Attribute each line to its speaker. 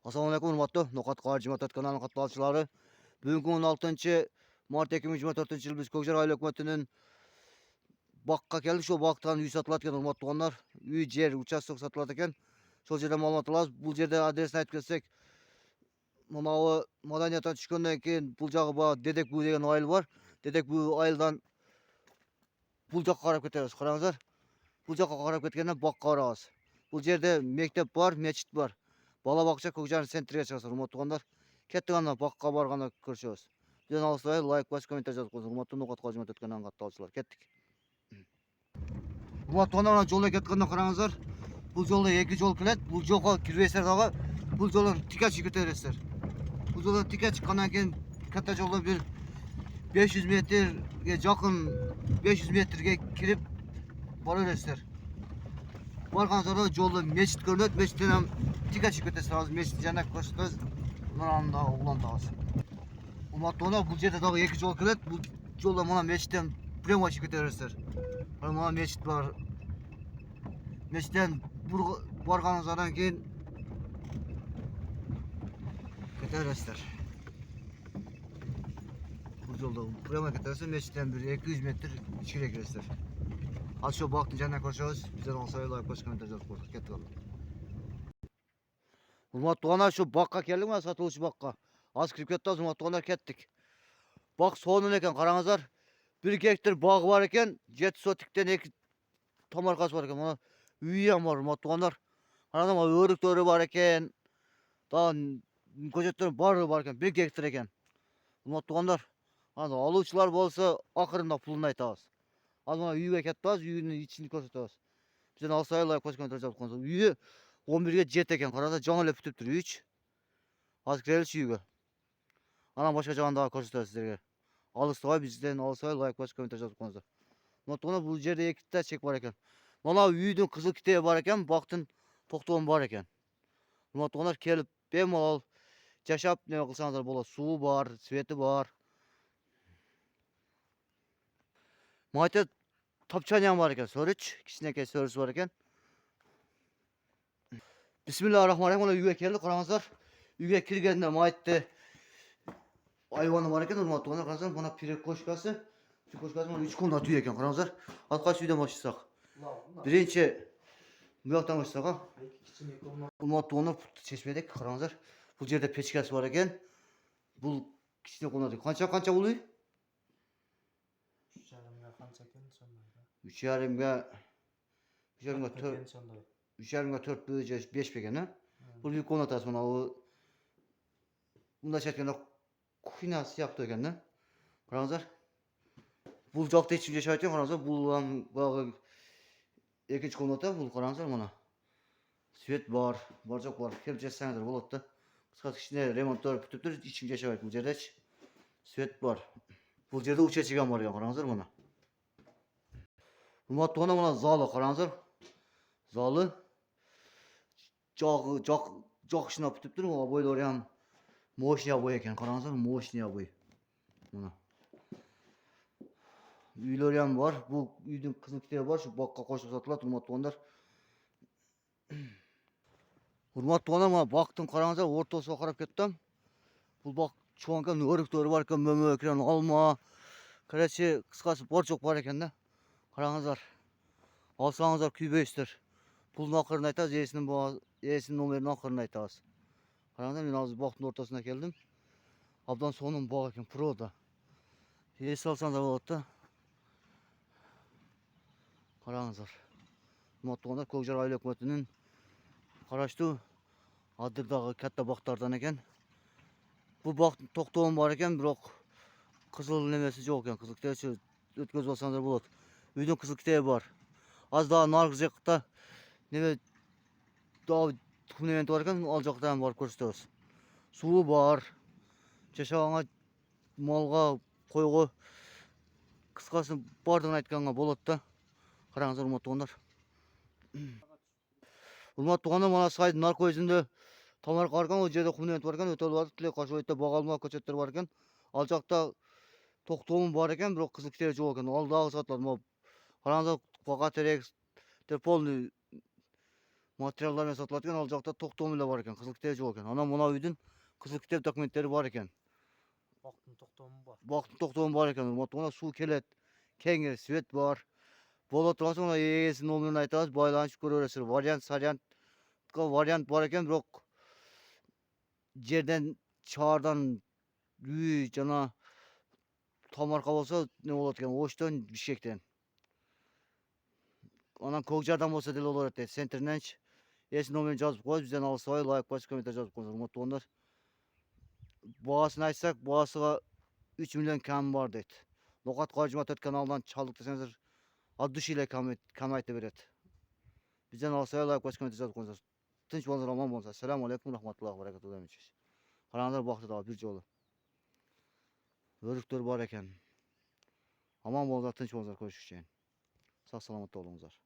Speaker 1: Assalamualaikum hurmatly Nokat Qarjimatan kanalının katılımcıları. Bugün 16 Mart 2024 yıl biz Kökjer Aile Hökümeti'nin bakka geldik. Şu baktan uy satılatken hurmatly tuğanlar. Uy jer uchastok satılatken. Şol жерде маалымат алабыз. Бул жерде адресин айтып кетсек, мынау маданияттан түшкөндөн кийин бул жагы баягы Дедек бүү деген айыл бар. Дедек бүү айылдан бул жакка карап кетебиз. Караңыздар. Бул жакка карап кеткенден бакка барабыз. Бул жерде мектеп бар, мечит бар. Бала бакча Көкжар центрге чыгасыздар, урматтуу туугандар. Кеттик анда бакка барганда көрүшөбүз. Бизден алыстабай лайк басып комментарий жазып коюңуздар. Урматтуу Нукатка кызмат эткөн катталуучулар. Кеттик. Урматтуу туугандар, жолдо кеткенде караңыздар. Бул жолдо эки жол келет. Бул жолго кирбейсиздер дагы. Бул жолдон тикке чыгып кете бересиздер. Бул жолдон тикке чыккандан кийин катта жолдон бир 500 метрге жакын 500 метрге кирип бара бересиздер. Барганыңыздарда жолдо мечит көрүнөт. Мечиттен тикке чыгып кетесиздер. Азыр мечиттин жанына көрсөтөбүз. Мынанда улантабыз. Урматтуу, бул жерде дагы эки жол келет. Бул жолдо мына мечиттен прямо чыгып кете бересиздер. Мына мечит бар. Мечиттен барганыңыздардан кийин кете бересиздер. Бул жолдо прямо кете бересиздер. Мечиттен бир 200 метр ичкире киресиздер. Азыр ошо бактын жанына көрүшөбүз. Бизден алсай лайк басып комментарий жазып коюңуздар. Кеттик ал. Урматтуу туугандар, şu bakka келдик, мына сатылуучу bakka. Азыр кирип кеттик, урматтуу туугандар, кеттик. Бак сонун экен, караңыздар. 1 гектар багы бар экен, 7 сотиктен 2 томаркасы бар экен. Мына үйү ham бар, урматтуу туугандар. Караңыздар, мына өрүктөрү бар экен. Дагы көчөттөр баары бар экен, 1 гектар экен. Урматтуу туугандар, анда алуучулар болсо акырында пулун айтабыз. Азыр мына үйгө кетебиз, үйүнүн ичин көрсөтөбүз. Бизден алсай лайк басып комментарий жазып коюңуздар. Үйү 11ге 7 экен, караңыздар, жаңы эле бүтүптүр үйчү. Азыр киреличи үйгө. Анан башка жагын дагы көрсөтөбүз сиздерге. Алыстабай, бизден алыстабай лайк басып комментарий жазып коюңуздар. Мына бул жерде 2 та чек бар экен. Мына үйдүн кызыл китеби бар экен, бактын токтогон бар экен. Мына туугандар, келип бемалал жашап неме кылсаңыздар болот. Суу бар, свети бар. Майта тапчаняң бар экен, сөрүч, кичинекей сөрүсү бар экен. Бисмиллахиррахманиррахим. Мына үйгө келдик, караңыздар. Үйгө киргенде майтты айваны бар экен, урматтуу туугандар, караңыздар. Мына перекошкасы, мына 3 комнат үй экен, караңыздар. Ал кайсы үйдөн баштасак? Биринчи буяктан баштасак, кичине комнат. Урматтуу туугандар, чечмедик, караңыздар. Бул жерде печкасы бар экен. Бул кичине комнат. Канча бул үй?
Speaker 2: 3,5га канча экен сондай.
Speaker 1: 3,5га 4 же 5 бекен, а? Бул үй комнатасы мына мындайча айтканда кухня сыяктуу экен, да? Караңыздар. Бул жакта эч ким жашабайт экен, караңыздар. Бул баягы экинчи комната, бул караңыздар мына. Свет бар, бар жок бар. Келип жашасаңыздар болот да. Кыскасы кичине ремонттор бүтүптүр, эч ким жашабайт бул жердечи. Свет бар. Бул жерде учечиган бар экен, караңыздар мына. Урматтуу туугандар, мына залы караңыздар. Залы жакшына бүтүптүр. Мына бойлору ham мощный обой экен, караңыздар, мощный обой. Мына. Үйлөр ham бар. Бул үйдүн кызыл китеби бар, şu бакка кошуп сатылат, урматтуу туугандар. Урматтуу туугандар, мына бактын караңыздар, ортосуна карап кеттим. Бул бак чоң экен, өрүктөрү бар экен, мөмө экен, алма. Короче, кыскасы бар жок бар экен да. Караңыздар. Алсаңыздар күйбөйсүздөр. Пулдун акырын айтабыз, ээсинин номерин акырын айтабыз. Караңыздар, мен азыр бактын ортосуна келдим. Абдан сонун бак экен, природа. Ээс алсаңыздар болот да. Караңыздар. Урматтуу туугандар, Көкжар Айыл Өкмөтүнүн караштуу Адырдагы катта бактардан экен. Бул бактын токтогон бар экен, бирок кызыл немеси жок экен. Кызыл китеби өткөзүп алсаңыздар болот. Үйдүн кызыл китеби бар. Аз дагы наркы жакта неме дагы фундаменти бар экен, ал жакта ham барып көрсөтөбүз. Суу бар. Жашаганга, малга, койго, кыскасы бардыгын айтканга болот да. Караңыздар, урматтуу туугандар. Урматтуу туугандар, мына сайдын наркы өзүндө томарка бар экен, ал жерде фундамент бар экен, өтөлүп атат. Тилек Кашыбаевде багалма көчөттөр бар экен. Ал жакта токтоом бар экен, бирок кызыл китеби жок экен. Ал дагы сатылат. Караңыздар, пока терек полный Materiallar satılırken alacakta toktonu bile var eken. Kızıl kitap yok eken. Anam ona uydun. Kızıl kitap dokumentleri var eken.
Speaker 2: Vaktın toktomu var.
Speaker 1: Baktım toktonu var eken. Ona su kelet. Kenger, svet var. Bola turası ona yeğesinin olmayan aytağız. Baylanış görüyoruz. Varyant varyant var eken. Yok. Yerden çağırdan cana tamarka olsa ne olur eken. Oştan bir şeyden. Ondan Kogcar'dan olsa deli olur ete. Centernenç. Esin olmayan жазып koyuz. Bizden alsa var. Like baş komentar жазып koyuz. Umutlu onlar. Bağasını açsak bağasıga 3 milyon kam var deydi. Lokat Kajma 4 kanaldan çaldık deseniz az duş ile kamayta beredi. Bizden alsa like baş komentar жазып koyuz. Tinç bolsa aman bolsa. Selamun aleyküm rahmetullahi ve berekatuhu demişiz. Karanlar baktı da bir jolu. Örüktör var eken. Aman bolsa tinç bolsa koşuşacağın. Sağ salamat olunuzlar.